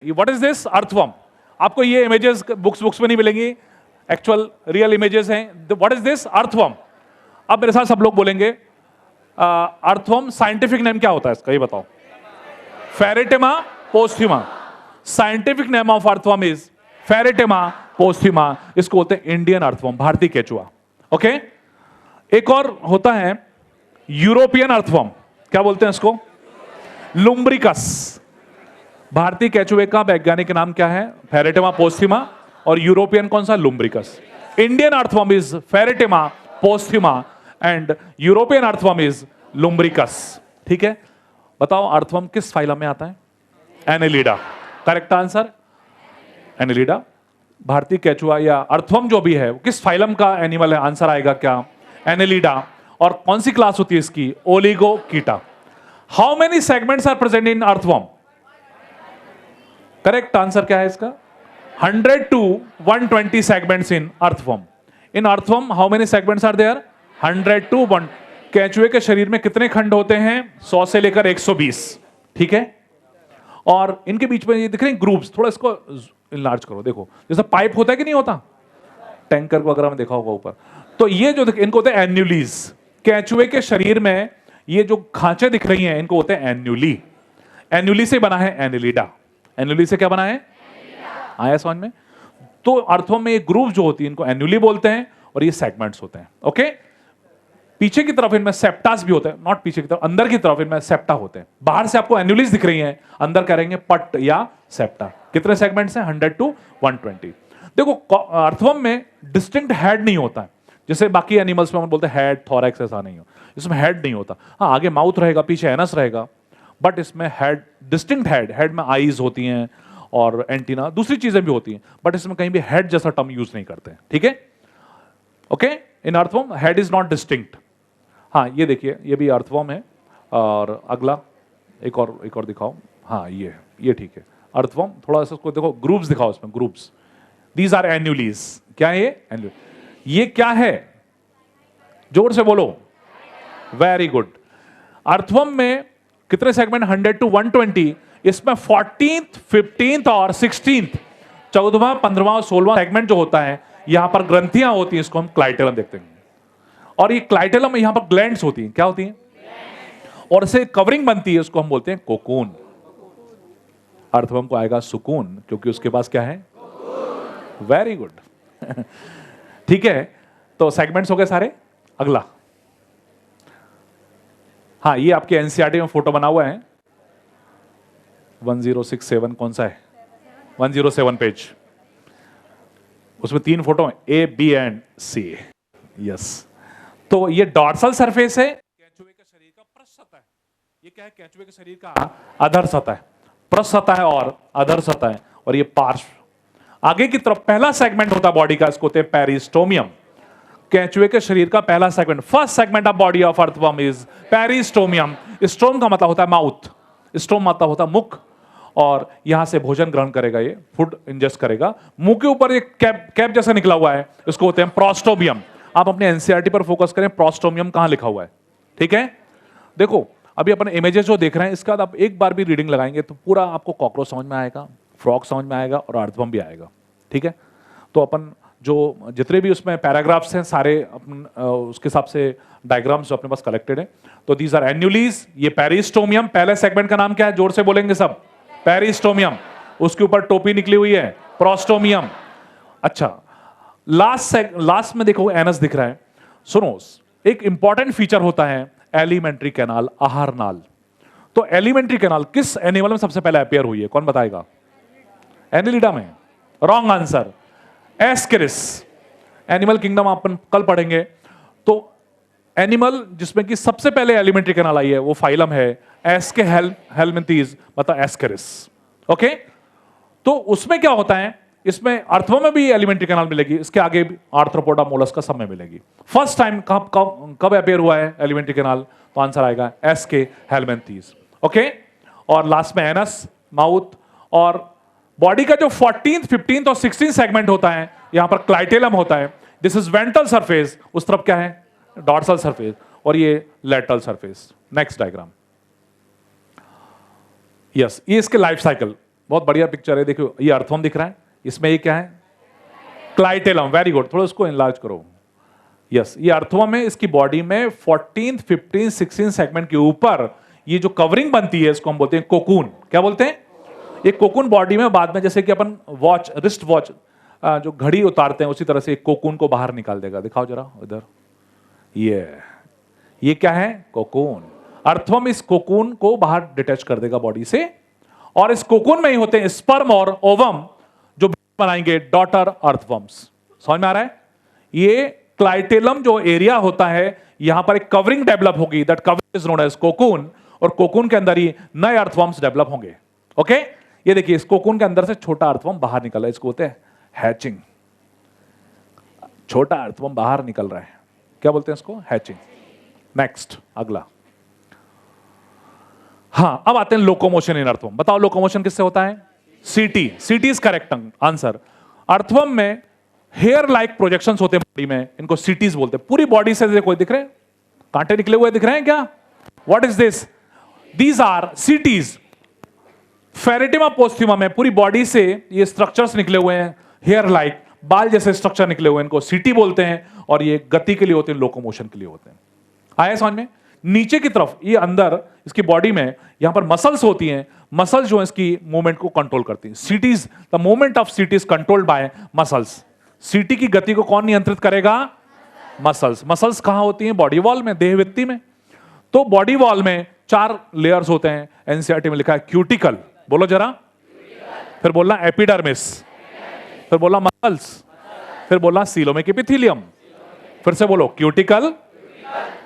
What is this? Earthworm. आपको ये images books में नहीं मिलेंगी, एक्चुअल रियल इमेजेस हैं। What is this? अर्थवर्म। अब मेरे साथ सब लोग बोलेंगे अर्थवर्म साइंटिफिक नेम क्या होता है इसका, ये बताओ। Pheretima posthuma. Scientific name of earthworm is Pheretima posthuma. इसको बोलते हैं इंडियन अर्थवर्म, भारतीय केचुआ। ओके, एक और होता है यूरोपियन अर्थवर्म। क्या बोलते हैं इसको? लुम्ब्रिकस। भारतीय केचुए का वैज्ञानिक नाम क्या है? फेरेटेमा पोस्ट्यूमा। और यूरोपियन कौन सा? Lumbricus. Indian earthworm is Pheretima posthuma and European earthworm is Lumbricus. ठीक है, बताओ अर्थवर्म किस फाइलम में आता है? एनेलिडा। Correct answer, Annelida. भारतीय केचुआ या अर्थवर्म जो भी है वो किस फाइलम का एनिमल है? आंसर आएगा क्या? एनेलिडा। और कौन सी क्लास होती है इसकी? Oligochaeta. How many segments are present in earthworm? Correct answer क्या है इसका? 100 to 120 segments in earthworm. In earthworm, how many segments are there? 100 to 1. केचुए के शरीर में कितने खंड होते हैं? 100 से लेकर 120। ठीक है, और इनके बीच में ये दिख रहे हैं ग्रुप्स। थोड़ा इसको इनलार्ज करो, देखो जैसा पाइप होता है कि नहीं होता, टैंकर वगैरह में देखा होगा ऊपर। तो ये जो इनको होते हैं एन्युलीज। केचुए के शरीर में ये जो खांचे दिख रही हैं इनको होते हैं एन्युली। एन्युली से बना है एनेलिडा। एन्युली से क्या बना है? आया समझ में? तो अर्थवर्म में ये ग्रुप जो होती है इनको एन्युली बोलते हैं और ये सेगमेंट्स होते हैं। ओके, पीछे की तरफ इनमें सेप्टास भी होते हैं, नॉट पीछे की तरफ, अंदर की तरफ इनमें सेप्टा होते हैं। बाहर से आपको एन्युलीज दिख रही हैं, अंदर करेंगे पट या सेप्टा। कितने सेगमेंट्स हैं? 100 to 120। देखो अर्थवर्म में डिस्टिंक्ट हेड नहीं होता है, जैसे बाकी एनिमल्स में हम बोलते हैं हेड, थोरैक्स, ऐसा नहीं हो। इसमें हेड नहीं होता। हाँ, आगे माउथ रहेगा, पीछे एनस रहेगा, बट इसमें हेड, डिस्टिंक्ट हेड में आईज होती हैं और एंटीना, दूसरी चीजें भी होती हैं, बट इसमें कहीं भी हेड जैसा टर्म यूज नहीं करते हैं। ठीक है, okay. In earthworm head is not distinct. हाँ, ये देखिए, ये भी अर्थवर्म है। और अगला एक और दिखाओ। हाँ, ये ठीक है। अर्थवर्म थोड़ा सा इसको देखो, ग्रुप्स दिखाओ इसमें, ग्रुप्स। These are एन्युलीज। क्या है ये? एन्युली। ये क्या है? जोर से बोलो। Very good. अर्थवर्म में कितने सेगमेंट? 100 to 120। इसमें 14th, 15th और 16th, 14वां, 15वां और 16वां सेगमेंट जो होता है, यहां पर ग्रंथियां होती हैं, इसको हम क्लाइटेलम देखते हैं। और ये क्लाइटेलम में यहां पर ग्लैंड्स होती हैं। क्या होती हैं? और इसे कवरिंग बनती है, उसको हम बोलते हैं कोकून। अर्थवर्म को आएगा सुकून, क्योंकि उसके पास क्या है? Very good. ठीक है, तो सेगमेंट्स हो गए सारे। अगला, हाँ, ये आपके एनसीईआरटी में फोटो बना हुआ है। 1067 कौन सा है? 107 पेज। उसमें 3 फोटो हैं, ए, बी एंड सी। यस, तो ये डॉर्सल सरफेस है केचुए के शरीर का, पृष्ठ सतह है। ये क्या है? केचुए के शरीर का अधर सतह, पृष्ठ सतह और अधर सतह। और ये पार्श्व। आगे की तरफ पहला सेगमेंट होता है बॉडी का, इसको होते हैं पेरिस्टोमियम। केचुए के शरीर का पहला segment, first segment of body of earthworm is peristomium. स्टोम का मतलब होता है माउथ, स्टोम मतलब होता है मुख, और यहां से भोजन ग्रहण करेगा, ये फूड इंजेस्ट करेगा। मुंह के ऊपर एक कैप जैसा निकला हुआ है, इसको होते हैं प्रोस्टोमियम। आप अपने एनसीईआरटी पर फोकस करें, प्रोस्टोमियम कहां लिखा हुआ है। ठीक है, देखो अभी अपन इमेजेस जो देख रहे हैं, इसका आप एक बार भी रीडिंग लगाएंगे तो पूरा आपको कॉकरोच समझ में आएगा, फ्रॉग समझ में आएगा और अर्थवर्म भी आएगा। ठीक है, तो अपन जो जितने भी उसमें पैराग्राफ्स हैं सारे अपन उसके हिसाब से डायग्राम्स जो अपने पास कलेक्टेड है। तो दीज आर एन्युलीज। ये पेरिस्टोमियम, पहले सेगमेंट का नाम क्या है? जोर से बोलेंगे सब। पेरिस्टोमियम। उसके ऊपर टोपी निकली हुई है, प्रोस्टोमियम। अच्छा, लास्ट में देखो एनस दिख रहा है। सुनो, एक इंपॉर्टेंट फीचर होता है एलिमेंट्री कैनाल, आहार नाल। तो एलिमेंट्री कैनाल किस एनिमल में सबसे पहले अपियर हुई है? कौन बताएगा? एनेलिडा में। Wrong answer, Ascaris. Animal kingdom अपन कल पढ़ेंगे। तो एनिमल जिसमें कि सबसे पहले एलिमेंट्री कैनाल आई है वो फाइलम है एस्के हेलमिंथीज, मतलब एस्केरिस। ओके, तो उसमें क्या होता है? इसमें अर्थवर्म में भी एलिमेंट्री कैनाल मिलेगी, इसके आगे भी आर्थ्रोपोडा, मोलस्का सब में मिलेगी। फर्स्ट टाइम कब अपेयर हुआ है एलिमेंट्री कैनाल? तो आंसर आएगा एस्के हेलमिंथीज। ओके, और लास्ट में एनस, माउथ, और बॉडी का जो 14th, 15th और 16th सेगमेंट होता है, यहां पर क्लाइटेलम होता है। दिस इज वेंट्रल सरफेस, उस तरफ क्या है? डॉर्सल सरफेस, और ये lateral surface. Next diagram. Yes, ये इसके लाइफ साइकिल। बहुत बढ़िया पिक्चर है, देखो ये अर्थवर्म दिख रहा है, इसमें ये क्या है, क्लाइटेलम, वेरी गुड, थोड़ा उसको इनलार्ज करो। यस, ये अर्थवर्म है, इसकी बॉडी में 14th, 15th, 16th सेगमेंट के ऊपर ये जो कवरिंग बनती है इसको हम बोलते हैं कोकून। क्या बोलते हैं? ये कोकून बॉडी में बाद में जैसे कि अपन वॉच, रिस्ट वॉच जो घड़ी उतारते हैं उसी तरह से कोकून को बाहर निकाल देगा। दिखाओ जरा इधर, ये क्या है, कोकून। अर्थवर्म इस कोकून को बाहर डिटैच कर देगा बॉडी से, और इस कोकून में ही होते हैं स्पर्म और ओवम जो बनाएंगे डॉटर अर्थवर्म्स। समझ में आ रहा है? ये क्लाइटेलम जो एरिया होता है, यहां पर एक कवरिंग डेवलप होगी, that covering is known as cocoon, और कोकून के अंदर ही नए अर्थवर्म्स डेवलप होंगे। ओके, ये देखिए इस कोकून के अंदर से छोटा अर्थवर्म बाहर निकल रहा है, इसको बोलते हैं हैचिंग। छोटा अर्थवर्म बाहर निकल रहा है, क्या बोलते हैं इसको, हैचिंग। नेक्स्ट, अगला। हां, अब आते हैं लोकोमोशन इन अर्थवर्म। बताओ लोकोमोशन किससे होता है? सीटी। सीटी इज करेक्ट आंसर। अर्थवर्म में हेयर लाइक प्रोजेक्शंस होते हैं बॉडी में, इनको सीटीज बोलते हैं। पूरी बॉडी से कोई दिख रहे हैं, कांटे निकले हुए दिख रहे हैं क्या? What is this? These are setae. Pheretima posthuma में पूरी बॉडी से ये स्ट्रक्चर्स निकले हुए हैं, हेयर लाइक, बाल जैसे स्ट्रक्चर निकले हुए हैं, इनको सीटी बोलते हैं, और ये गति के लिए होते हैं, लोकोमोशन के लिए होते हैं। आया समझ में? नीचे की तरफ ये अंदर इसकी बॉडी में यहां पर मसल्स होती हैं, मसल्स जो इसकी मूवमेंट को कंट्रोल करती हैं। सीटीज, द मूवमेंट ऑफ सीटी इज कंट्रोल्ड बाय मसल्स। सीटी की गति को कौन नियंत्रित करेगा? मसल्स। मसल्स कहां होती हैं? बॉडी वॉल में, देहवित्ती में। तो बॉडी वॉल में 4 लेयर्स होते हैं, एनसीईआरटी में लिखा है क्यूटिकल, बोलो जरा, फिर बोलना एपिडर्मिस, फिर बोलना मसल्स, फिर बोलना सीलोमिक एपिथेलियम। फिर से बोलो, cuticle,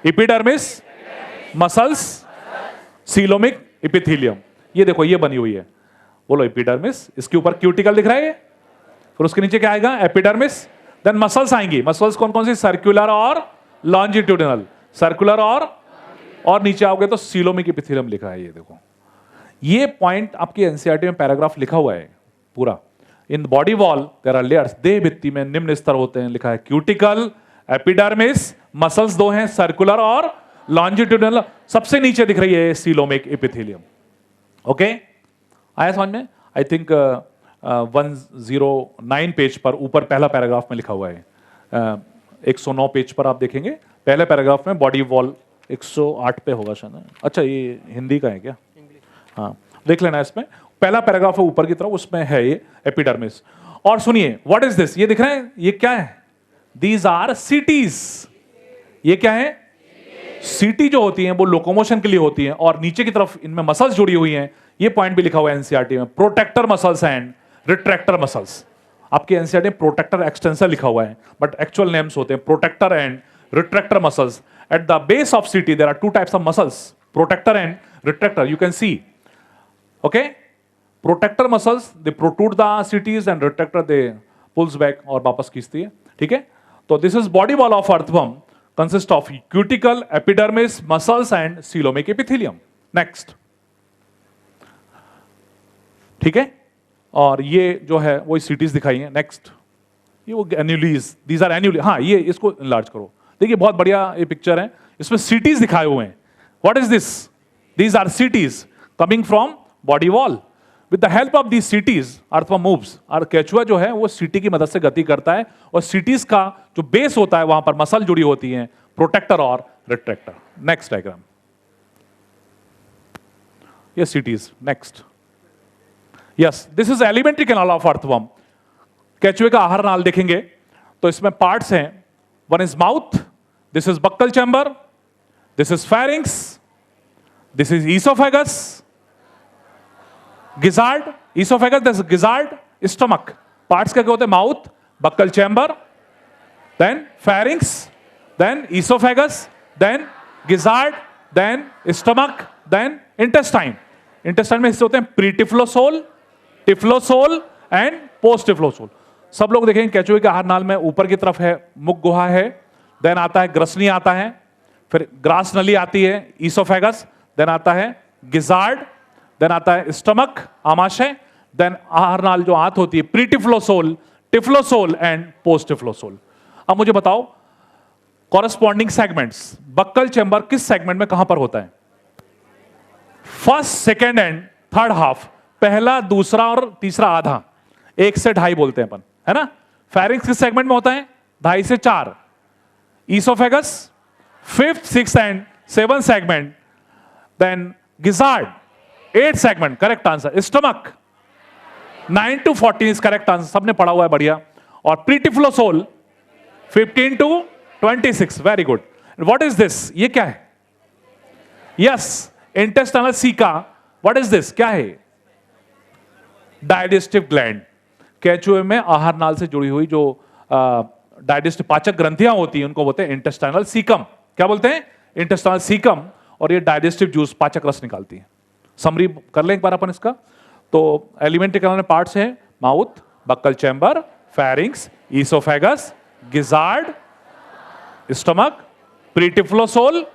epidermis, muscles, coelomic epithelium. ये देखो ये बनी हुई है, बोलो एपिडर्मिस, इसके ऊपर क्यूटिकल दिख रहा है, फिर उसके नीचे क्या आएगा? एपिडर्मिस, देन मसल्स आएंगी। मसल्स कौन कौन सी? सर्कुलर और लॉन्जिट्यूडिनल। सर्कुलर और नीचे आओगे तो सीलोमिक एपिथेलियम लिखा है। ये देखो, ये पॉइंट आपकी एनसीईआरटी में पैराग्राफ लिखा हुआ है पूरा। In body wall there are layers. देह भित्ति में निम्न स्तर होते हैं, लिखा है क्यूटिकल, एपिडर्मिस, मसल्स 2 हैं, सर्कुलर और लॉन्जिट्यूडिनल। सबसे नीचे दिख रही है सीलोमिक एपिथेलियम। ओके, आया समझ में? आई थिंक 109 पेज पर ऊपर पहला पैराग्राफ में लिखा हुआ है। 109 पेज पर आप देखेंगे, पहले पैराग्राफ में बॉडी वॉल 108 पे होगा शायद। अच्छा, ये हिंदी का है क्या? हाँ, देख लेना इसमें पहला पैराग्राफ है ऊपर की तरफ, उसमें है ये एपिडर्मिस। और सुनिए, व्हाट इज दिस? ये दिख रहा है, ये क्या है? These are setae. ये क्या है? सीटी जो होती हैं वो लोकोमोशन के लिए होती हैं, और नीचे की तरफ इनमें मसल्स जुड़ी हुई हैं। ये पॉइंट भी लिखा हुआ है एनसीईआरटी में, protector muscles and retractor muscles. आपके एनसीईआरटी में प्रोटेक्टर एक्सटेंसर लिखा हुआ है, बट एक्चुअल नेम्स होते हैं protector and retractor muscles. At the base of setae there are 2 types of muscles, protector and retractor. You can see, okay, protector muscles they protrude the setae and retractor they pulls back और वापस खींचती है। ठीक है, तो this is body wall of earthworm, consist of cuticle, epidermis, muscles and coelomic epithelium. Next, ठीक है, और ये जो है वो सीटीज दिखाई है। नेक्स्ट, ये वो एन्युलीज, दीज आर एन्युली। हाँ, ये इसको इनलार्ज करो, देखिए बहुत बढ़िया ये पिक्चर है, इसमें सीटीज दिखाए हुए हैं। What is this? These are setae coming from body wall. With the help of these setae earthworm moves. और केचुआ जो है वो सीटी की मदद से गति करता है, और सीटीज का जो बेस होता है वहां पर मसल जुड़ी होती हैं, प्रोटेक्टर और रिट्रैक्टर। नेक्स्ट डायग्राम, ये setae. Next, yes, this is alimentary canal of earthworm. केचुए का आहार नाल देखेंगे तो इसमें पार्ट्स हैं, one is mouth, this is buccal chamber, this is pharynx, this is oesophagus, gizzard, oesophagus, this gizzard, stomach. Parts क्या होते हैं? Mouth, buccal chamber, then pharynx, then oesophagus, then gizzard, then stomach, then intestine. Intestine में हिस्से होते हैं pretyphlosole, typhlosole and post typhlosole. सब लोग देखेंगे केचुए के आहार नाल में ऊपर की तरफ है मुख गुहा है, देन आता है ग्रसनी आता है, फिर ग्रास नली आती है, ईसोफेगस, देन आता है गिजार्ड, देन आता है स्टमक, आमाशय, देन आहार नाल जो आंत होती है प्रीटिफ्लोसोल, टिफ्लोसोल एंड पोस्ट टिफ्लोसोल। अब मुझे बताओ कॉरेस्पॉन्डिंग सेगमेंट्स, बक्कल चैम्बर किस सेगमेंट में कहां पर होता है? First, second and third half पहला, दूसरा और तीसरा आधा, 1 से 2.5 बोलते हैं अपन, है ना। फेरिंक्स किस सेगमेंट में होता है? 2.5 से 4। Oesophagus 5th, 6th and 7th segment. Then gizzard 8 segment, correct answer. Stomach 9 to 14 is correct answer, सबने पढ़ा हुआ है, बढ़िया। और pretyphlosole 15 to 26, very good. What is this? ये क्या है? Yes, intestinal caeca. What is this? क्या है? Digestive gland. केचुए में आहार नाल से जुड़ी हुई जो डाइजेस्टिव पाचक ग्रंथियां होती हैं उनको बोलते हैं इंटेस्टाइनल सीकम। क्या बोलते हैं? Intestinal caecum. और ये डाइजेस्टिव जूस, पाचक रस निकालती है। समरी कर लें एक बार अपन इसका। तो एलिमेंट्री कैनाल में पार्ट्स हैं, mouth, buccal chamber, pharynx, oesophagus, gizzard, stomach, pretyphlosole,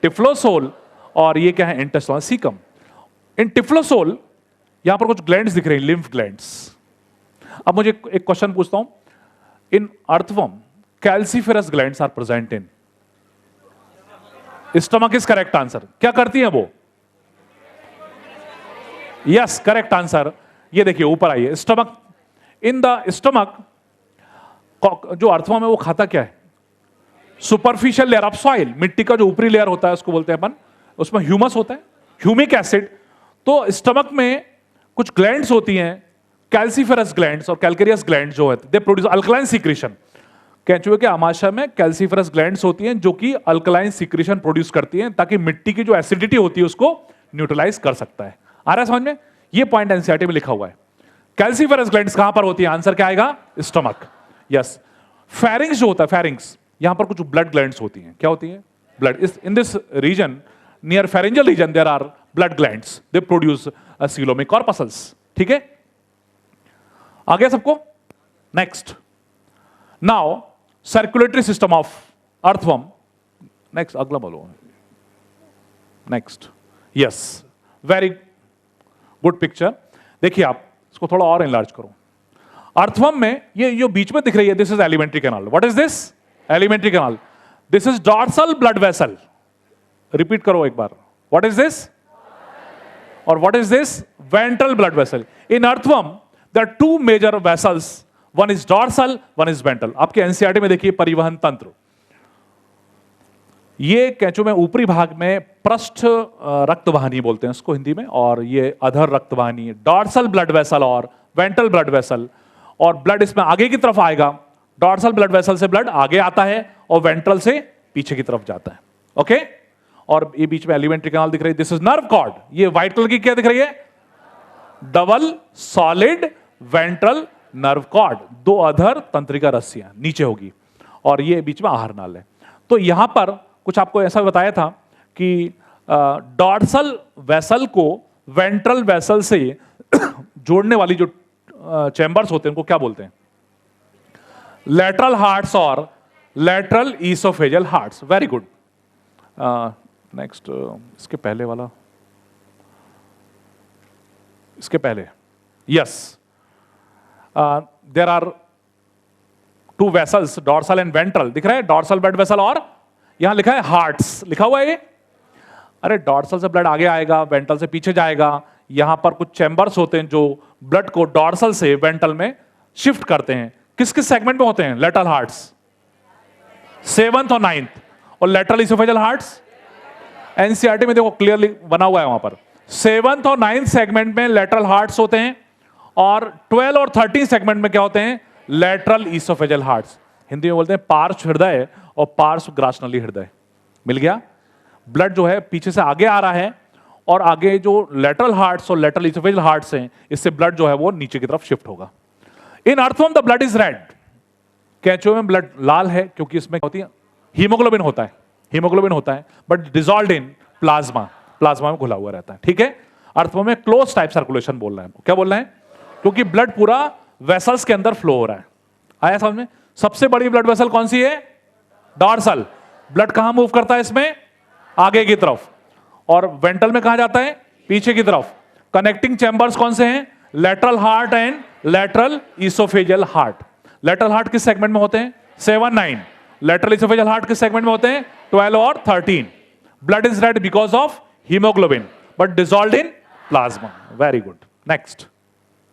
typhlosole, और ये क्या है? Intestinal caecum. इन टिफ्लोसोल यहां पर कुछ ग्लैंड्स दिख रहे हैं, लिम्फ ग्लैंड्स। अब मुझे एक क्वेश्चन पूछता हूं, in earthworm calciferous glands are present in stomach is correct answer. क्या करती हैं वो? Yes, correct answer. ये देखिए ऊपर आइए, स्टमक। इन द स्टमक जो अर्थवर्म है वो खाता क्या है? सुपरफिशियल लेयर ऑफ सॉइल, मिट्टी का जो ऊपरी लेयर होता है उसको बोलते हैं अपन, उसमें ह्यूमस होता है, ह्यूमिक एसिड। तो स्टमक में कुछ ग्लैंड्स होती हैं, कैल्सीफेरस ग्लैंड्स और कैल्केरियस ग्लैंड्स जो है, दे प्रोड्यूस अल्कलाइन सीक्रेशन। केंचुए के आमाशय में कैल्सीफेरस ग्लैंड्स होती हैं जो कि अल्कलाइन सीक्रेशन प्रोड्यूस करती हैं ताकि मिट्टी की जो एसिडिटी होती है उसको न्यूट्रलाइज कर सकता है। आ रहा है समझ में? ये पॉइंट एनसीईआरटी में लिखा हुआ है। कैल्सीफेरस ग्लैंड्स कहां पर होती है? आंसर क्या आएगा? स्टमक। यस। फेरिंक्स जो होता है, फेरिंक्स, यहां पर कुछ ब्लड ग्लैंड्स होती हैं। क्या होती हैं? Blood. In this region, near pharyngeal region, there are blood glands, they produce coelomic corpuscles. ठीक है, आ गया सबको? Next, now circulatory system of earthworm. Next, अगला बोलो। Next, yes, very good picture. देखिए आप इसको थोड़ा और एनलार्ज करो। अर्थवर्म में ये जो बीच में दिख रही है, this is alimentary canal. What is this? Alimentary canal. This is dorsal blood vessel. Repeat करो एक बार। What is this? और what is this? Ventral blood vessel. In earthworm there are two major vessels, one is dorsal, one is ventral। आपके NCERT में देखिए परिवहन तंत्र। ये केंचुए में ऊपरी भाग में पृष्ठ रक्तवाहिनी बोलते हैं उसको हिंदी में, और ये अधर रक्तवाहिनी, डॉर्सल ब्लड वेसल और वेंट्रल ब्लड वेसल। और ब्लड इसमें आगे की तरफ आएगा। डॉर्सल ब्लड वेसल से ब्लड आगे आता है और वेंट्रल से पीछे की तरफ जाता है। ओके, और ये बीच में एलिमेंट्री कैनाल दिख रही है, दिस इज नर्व कॉर्ड। ये व्हाइट कलर की क्या दिख रही है? Double solid ventral nerve cord, 2 अधर तंत्रिका रस्सियां नीचे होगी, और ये बीच में आहार नाल है। तो यहां पर कुछ आपको ऐसा बताया था कि डॉर्सल वेसल को वेंट्रल वेसल से जोड़ने वाली जो चैम्बर्स होते हैं उनको क्या बोलते हैं? लेटरल हार्ट्स और lateral oesophageal hearts. Very good. Next, इसके पहले वाला, इसके पहले, yes, there are 2 vessels, dorsal and ventral. दिख रहा है? डॉर्सल ब्लड वेसल और यहां लिखा है हार्ट्स, लिखा हुआ है ये। अरे डॉर्सल से ब्लड आगे आएगा, वेंट्रल से पीछे जाएगा। यहां पर कुछ चैम्बर्स होते हैं जो ब्लड को डॉर्सल से वेंट्रल में शिफ्ट करते हैं। किस किस सेगमेंट में होते हैं? लेटरल हार्ट्स 7th और 9th, और लेटरल ईसोफेजियल हार्ट्स एनसीईआरटी में देखो क्लियरली बना हुआ है वहां पर। 7th और 9th सेगमेंट में लेटरल हार्ट्स होते हैं, और 12 और 13 सेगमेंट में क्या होते हैं? Lateral oesophageal hearts. हिंदी में बोलते हैं पार्श्व हृदय और पार्श्व ग्रासनली हृदय। मिल गया? ब्लड जो है पीछे से आगे आ रहा है, और आगे जो लेटरल हार्ट्स और लेटरल ईसोफेजियल हार्ट्स हैं, इससे ब्लड जो है वो नीचे की तरफ शिफ्ट होगा। इन earthworm the blood is red. केंचुए में ब्लड लाल है क्योंकि इसमें होती है हीमोग्लोबिन होता है, हीमोग्लोबिन होता है, but dissolved in plasma, plasma में घुला हुआ रहता है। ठीक है, अर्थवर्म में क्लोज टाइप सर्कुलेशन बोल रहे हैं। क्या बोल रहे हैं? क्योंकि ब्लड पूरा वेसल्स के अंदर फ्लो हो रहा है। आया समझ में? सबसे बड़ी ब्लड वेसल कौन सी है? डॉर्सल। ब्लड कहां मूव करता है इसमें? आगे की तरफ। और वेंट्रल में कहां जाता है? पीछे की तरफ। कनेक्टिंग चैम्बर्स कौन से हैं? Lateral heart and lateral oesophageal heart. Lateral heart किस सेगमेंट में होते हैं? 7, 9। लेटरल ईसोफेजियल हार्ट किस सेगमेंट में होते हैं? 12 और 13। Blood is red because of haemoglobin, but dissolved in plasma. Very good. Next